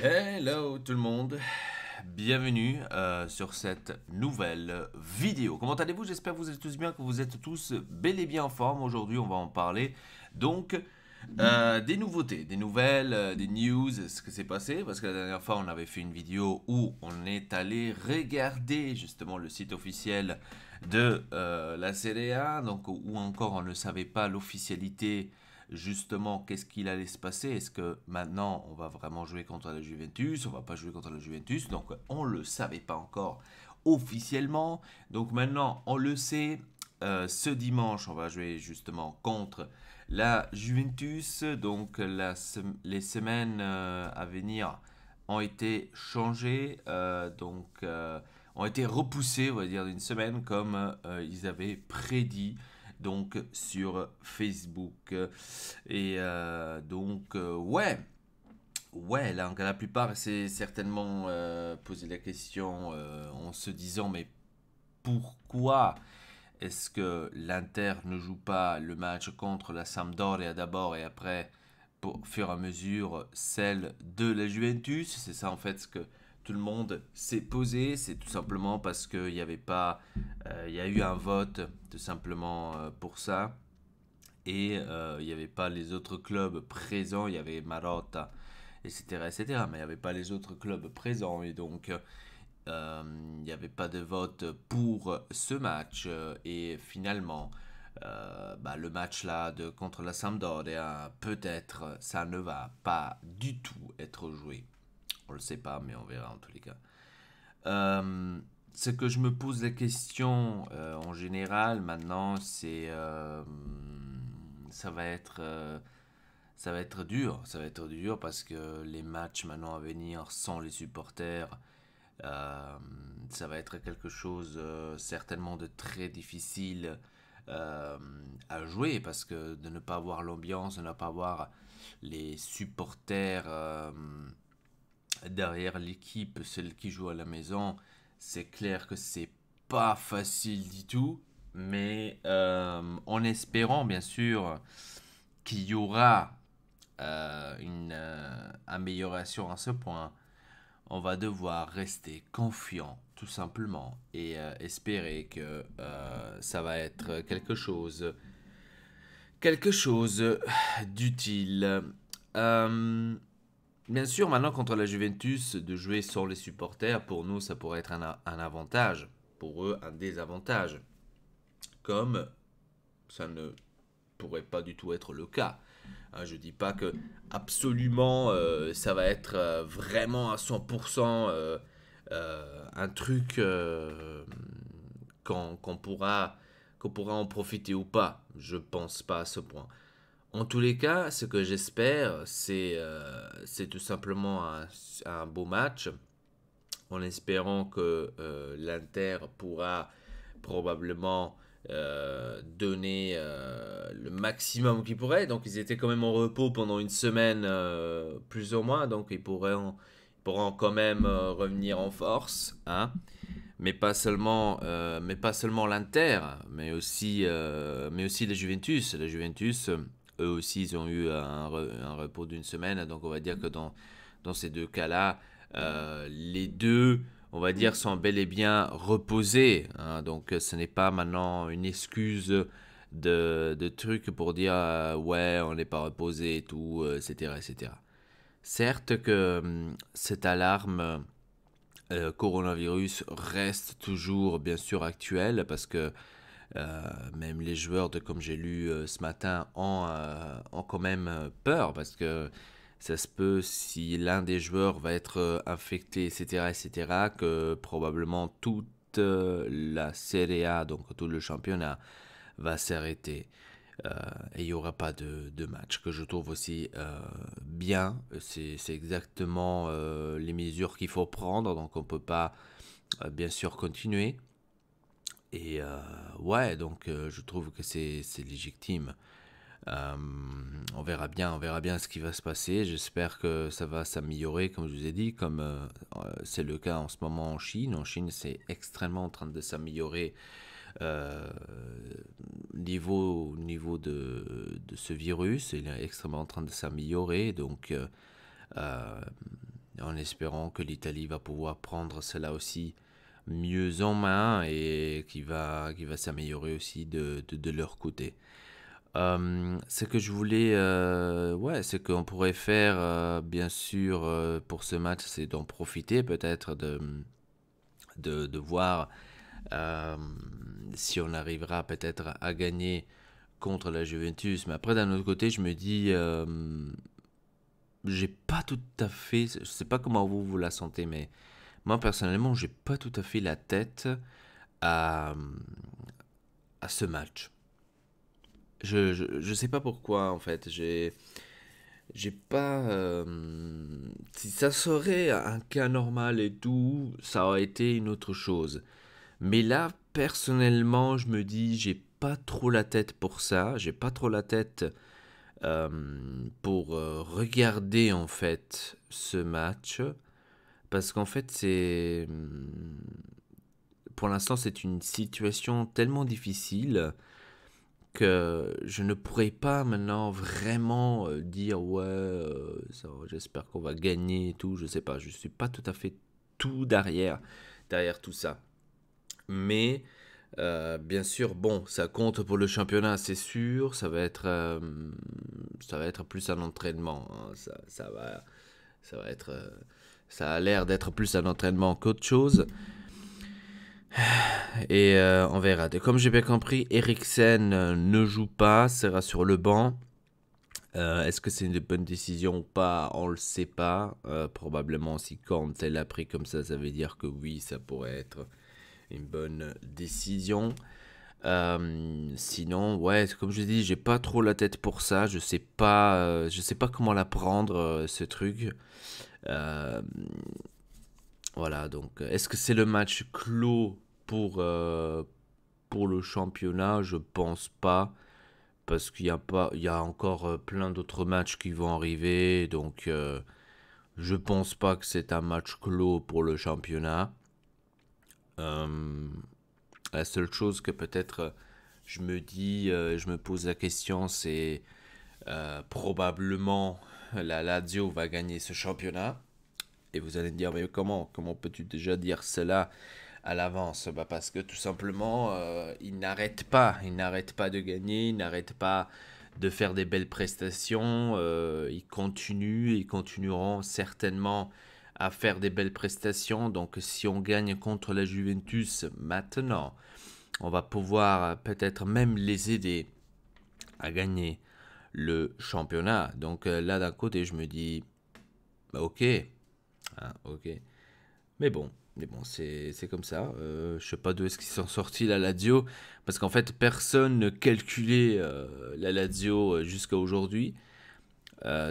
Hello tout le monde, bienvenue sur cette nouvelle vidéo. Comment allez-vous? J'espère que vous êtes tous bien, que vous êtes tous bel et bien en forme. Aujourd'hui on va en parler donc des nouveautés, des nouvelles, des news, ce que s'est passé. Parce que la dernière fois on avait fait une vidéo où on est allé regarder justement le site officiel de la Serie A, donc où encore on ne savait pas l'officialité justement qu'est-ce qu'il allait se passer. Est-ce que maintenant on va vraiment jouer contre la Juventus, on va pas jouer contre la Juventus, donc on le savait pas encore officiellement. Donc maintenant on le sait. Ce dimanche on va jouer justement contre la Juventus. Donc les semaines à venir ont été changées, ont été repoussées, on va dire, d'une semaine comme ils avaient prédit donc sur Facebook. Ouais. Ouais, là, la plupart s'est certainement posé la question en se disant, mais pourquoi est-ce que l'Inter ne joue pas le match contre la Sampdoria d'abord et après, pour fur et à mesure, celle de la Juventus? C'est ça en fait ce que tout le monde s'est posé. C'est tout simplement parce qu'il n'y avait pas. Il y a eu un vote tout simplement pour ça. Et il n'y avait pas les autres clubs présents. Il y avait Marotta, etc., etc. Mais il n'y avait pas les autres clubs présents. Et donc, il n'y avait pas de vote pour ce match. Et finalement, le match là contre la Sampdoria, peut-être ça ne va pas du tout être joué. On ne le sait pas, mais on verra en tous les cas. Ce que je me pose la question en général maintenant, c'est ça va être ça va être dur, ça va être dur parce que les matchs maintenant à venir sans les supporters, euh, ça va être quelque chose certainement de très difficile euh, à jouer parce que de ne pas avoir l'ambiance, de ne pas avoir les supporters derrière l'équipe, celle qui joue à la maison, c'est clair que c'est pas facile du tout, mais en espérant bien sûr qu'il y aura une amélioration à ce point, on va devoir rester confiant tout simplement et espérer que ça va être quelque chose d'utile. Euh, Bien sûr, maintenant contre la Juventus, de jouer sans les supporters, pour nous, ça pourrait être un avantage. Pour eux, un désavantage. Comme ça ne pourrait pas du tout être le cas. Hein, je dis pas que absolument ça va être vraiment à 100% un truc qu'on pourra en profiter ou pas. Je pense pas à ce point. En tous les cas, ce que j'espère, c'est tout simplement un beau match, en espérant que l'Inter pourra probablement donner le maximum qu'il pourrait. Donc ils étaient quand même en repos pendant une semaine, plus ou moins, donc ils pourront quand même revenir en force, hein. Mais pas seulement l'Inter, mais aussi la Juventus. La Juventus, eux aussi, ils ont eu un repos d'une semaine. Donc, on va dire que dans ces deux cas-là, les deux, on va dire, sont bel et bien reposés, hein. Donc, ce n'est pas maintenant une excuse de trucs pour dire ouais, on n'est pas reposé et tout, etc., etc. Certes que cette alarme coronavirus reste toujours bien sûr actuel parce que même les joueurs, comme j'ai lu ce matin, ont quand même peur parce que ça se peut, si l'un des joueurs va être infecté, etc., etc., que probablement toute la Serie A, donc tout le championnat, va s'arrêter. Euh, et il n'y aura pas de match, que je trouve aussi bien. C'est exactement les mesures qu'il faut prendre, donc on ne peut pas bien sûr continuer. Et ouais, donc je trouve que c'est légitime. Euh, on verra bien ce qui va se passer. J'espère que ça va s'améliorer, comme je vous ai dit, comme c'est le cas en ce moment en Chine. En Chine, c'est extrêmement en train de s'améliorer euh, niveau de ce virus. Il est extrêmement en train de s'améliorer. Donc, euh, en espérant que l'Italie va pouvoir prendre cela aussi mieux en main et qui va s'améliorer aussi de leur côté. Ce que je voulais, ouais, ce qu'on pourrait faire, bien sûr, pour ce match, c'est d'en profiter peut-être de voir euh, si on arrivera peut-être à gagner contre la Juventus. Mais après, d'un autre côté, je me dis, j'ai pas tout à fait, je sais pas comment vous la sentez, mais moi personnellement, j'ai pas tout à fait la tête à, à ce match. Je sais pas pourquoi en fait. J'ai pas. Si ça serait un cas normal et tout, ça aurait été une autre chose. Mais là, personnellement, je me dis, j'ai pas trop la tête pour ça. J'ai pas trop la tête euh, pour regarder en fait ce match. Parce qu'en fait, pour l'instant, c'est une situation tellement difficile que je ne pourrais pas maintenant vraiment dire ouais, j'espère qu'on va gagner et tout. Je sais pas, je suis pas tout à fait tout derrière tout ça. Mais bien sûr, bon, ça compte pour le championnat, c'est sûr. Ça va être plus un entraînement, hein. Ça va être, ça a l'air d'être plus un entraînement qu'autre chose. Et on verra. Comme j'ai bien compris, Eriksen ne joue pas, sera sur le banc. Est-ce que c'est une bonne décision ou pas? On le sait pas. Probablement si Kant l'a pris comme ça veut dire que oui, ça pourrait être une bonne décision. Sinon, ouais, comme je dis, j'ai pas trop la tête pour ça. Je sais pas comment la prendre ce truc. Euh, voilà, donc est-ce que c'est le match clos pour le championnat? Je pense pas, parce il y a encore plein d'autres matchs qui vont arriver, donc je pense pas que c'est un match clos pour le championnat. Euh, la seule chose que peut-être je me dis, je me pose la question, c'est probablement la Lazio va gagner ce championnat. Et vous allez me dire, mais comment peux-tu déjà dire cela à l'avance? Bah parce que tout simplement, ils n'arrêtent pas de gagner, ils n'arrêtent pas de faire des belles prestations, ils continueront certainement à faire des belles prestations. Donc si on gagne contre la Juventus maintenant, on va pouvoir peut-être même les aider à gagner le championnat. Donc là d'un côté, je me dis, bah, ok, hein, ok. Mais bon, c'est comme ça. Je sais pas d'où est-ce qu'ils sont sortis la Lazio, parce qu'en fait personne ne calculait la Lazio jusqu'à aujourd'hui.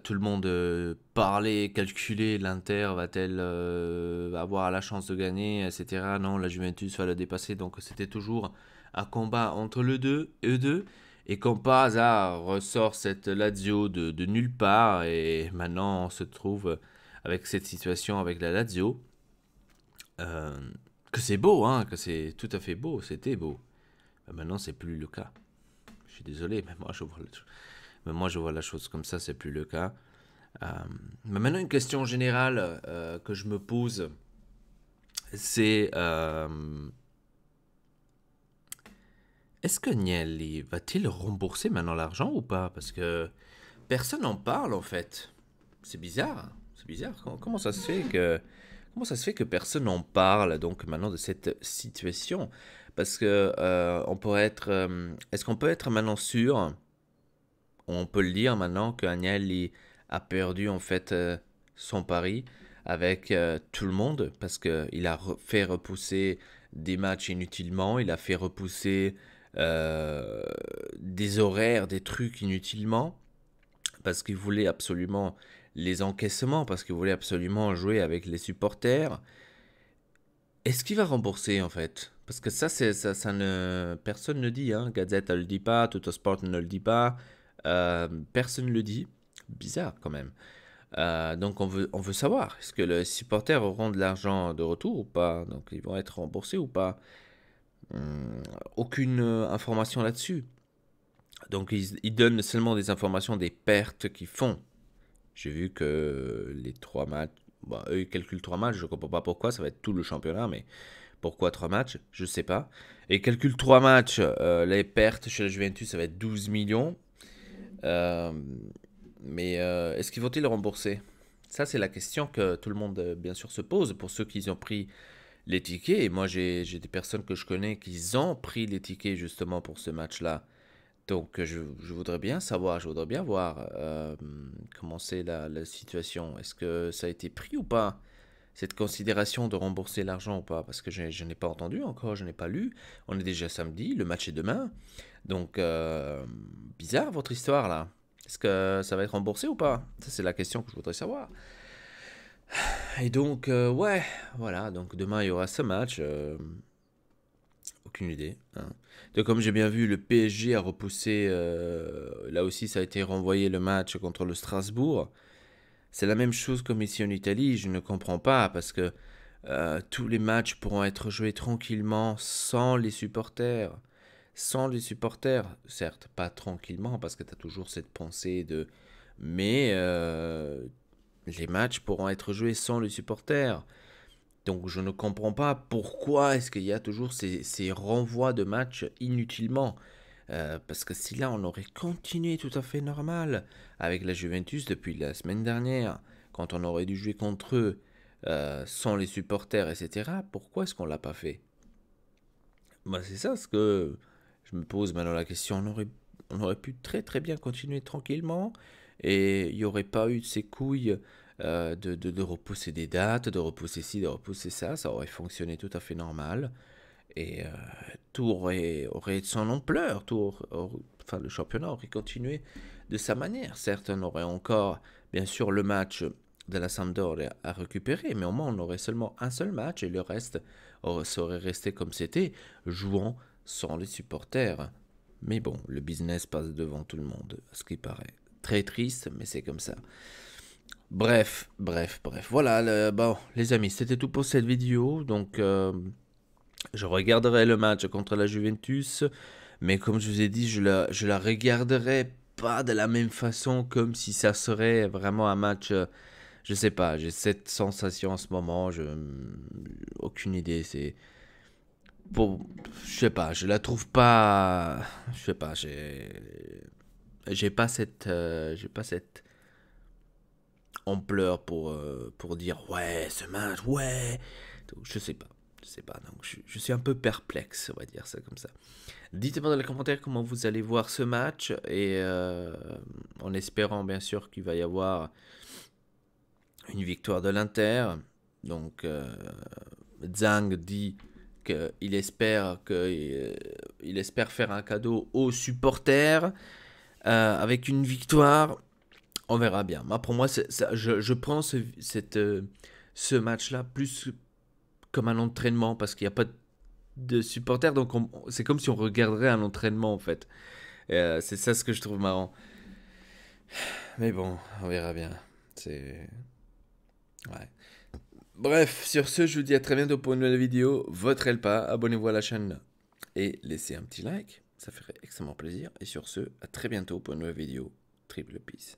Tout le monde parlait, calculait, l'Inter va-t-elle avoir la chance de gagner, etc. Non, la Juventus va la dépasser, donc c'était toujours un combat entre eux deux. Et comme par hasard ressort cette Lazio de nulle part, et maintenant on se trouve avec cette situation avec la Lazio. Euh, que c'est beau, hein, que c'est tout à fait beau, c'était beau. Mais maintenant, c'est plus le cas. Je suis désolé, mais moi, je vois la chose comme ça, c'est plus le cas. Euh, mais maintenant, une question générale que je me pose, c'est est-ce que Niel va-t-il rembourser maintenant l'argent ou pas? Parce que personne n'en parle en fait. C'est bizarre. C'est bizarre. Comment ça se fait que personne n'en parle donc maintenant de cette situation? Parce que est-ce qu'on peut être maintenant sûr, on peut le dire maintenant que Agnelli a perdu en fait son pari avec tout le monde parce qu'il a fait repousser des matchs inutilement, il a fait repousser euh, des horaires, des trucs inutilement parce qu'il voulait absolument les encaissements, parce qu'il voulait absolument jouer avec les supporters. Est-ce qu'il va rembourser en fait? Parce que personne ne dit, hein. Gazette ne le dit pas, Tuttosport ne le dit pas, personne ne le dit. Bizarre quand même. Donc on veut savoir, est-ce que les supporters auront de l'argent de retour ou pas? Donc ils vont être remboursés ou pas? Aucune information là-dessus. Donc ils donnent seulement des informations des pertes qu'ils font. J'ai vu que les trois matchs, Bah, eux, ils calculent 3 matchs, je comprends pas pourquoi, ça va être tout le championnat, mais pourquoi 3 matchs, je sais pas. Et ils calculent 3 matchs, les pertes chez la Juventus, ça va être 12 millions. Euh, mais est-ce qu'ils vont-ils le rembourser? Ça, c'est la question que tout le monde, bien sûr, se pose pour ceux qui ont pris les tickets. Et moi, j'ai des personnes que je connais qui ont pris les tickets justement pour ce match-là. Donc, je voudrais bien savoir, je voudrais bien voir comment c'est la situation. Est-ce que ça a été pris ou pas? Cette considération de rembourser l'argent ou pas? Parce que je n'ai pas entendu encore, je n'ai pas lu. On est déjà samedi, le match est demain. Donc, bizarre votre histoire là. Est-ce que ça va être remboursé ou pas? Ça, c'est la question que je voudrais savoir. Et donc, ouais, voilà. Donc, demain, il y aura ce match. Aucune idée, hein. Donc, comme j'ai bien vu, le PSG a repoussé. Là aussi, ça a été renvoyé le match contre le Strasbourg. C'est la même chose comme ici en Italie. Je ne comprends pas parce que tous les matchs pourront être joués tranquillement sans les supporters. Sans les supporters, certes, pas tranquillement parce que tu as toujours cette pensée de. Mais les matchs pourront être joués sans les supporters. Donc je ne comprends pas pourquoi est-ce qu'il y a toujours ces renvois de matchs inutilement. Parce que si là on aurait continué tout à fait normal avec la Juventus depuis la semaine dernière, quand on aurait dû jouer contre eux sans les supporters, etc., pourquoi est-ce qu'on l'a pas fait? Bah, c'est ça ce que je me pose maintenant la question. On aurait pu très très bien continuer tranquillement et il n'y aurait pas eu de ces couilles de repousser des dates, de repousser ci, de repousser ça. Ça aurait fonctionné tout à fait normal et tout aurait son ampleur. Enfin, le championnat aurait continué de sa manière. Certes, on aurait encore, bien sûr, le match de la Sampdoria à récupérer, mais au moins on aurait seulement un seul match et le reste serait resté comme c'était, jouant sans les supporters. Mais bon, le business passe devant tout le monde, à ce qui paraît. Très triste, mais c'est comme ça. Bref, bref, bref. Voilà, bon, les amis, c'était tout pour cette vidéo. Donc, je regarderai le match contre la Juventus, mais comme je vous ai dit, je la regarderai pas de la même façon, comme si ça serait vraiment un match. Je sais pas, j'ai cette sensation en ce moment. Aucune idée. C'est bon, je sais pas, je la trouve pas. Je sais pas, j'ai pas cette ampleur pour dire ouais, ce match, ouais. Donc, je sais pas, donc je suis un peu perplexe, on va dire ça comme ça. Dites-moi dans les commentaires comment vous allez voir ce match et en espérant bien sûr qu'il va y avoir une victoire de l'Inter. Donc Zhang dit qu'il espère faire un cadeau aux supporters avec une victoire. On verra bien. Moi, pour moi, je prends ce match-là plus comme un entraînement parce qu'il n'y a pas de supporters. Donc, c'est comme si on regarderait un entraînement, en fait. C'est ça ce que je trouve marrant. Mais bon, on verra bien. C'est. Ouais. Bref, sur ce, je vous dis à très bientôt pour une nouvelle vidéo. Votez le pas, abonnez-vous à la chaîne et laissez un petit like. Ça ferait extrêmement plaisir. Et sur ce, à très bientôt pour une nouvelle vidéo. Triple peace.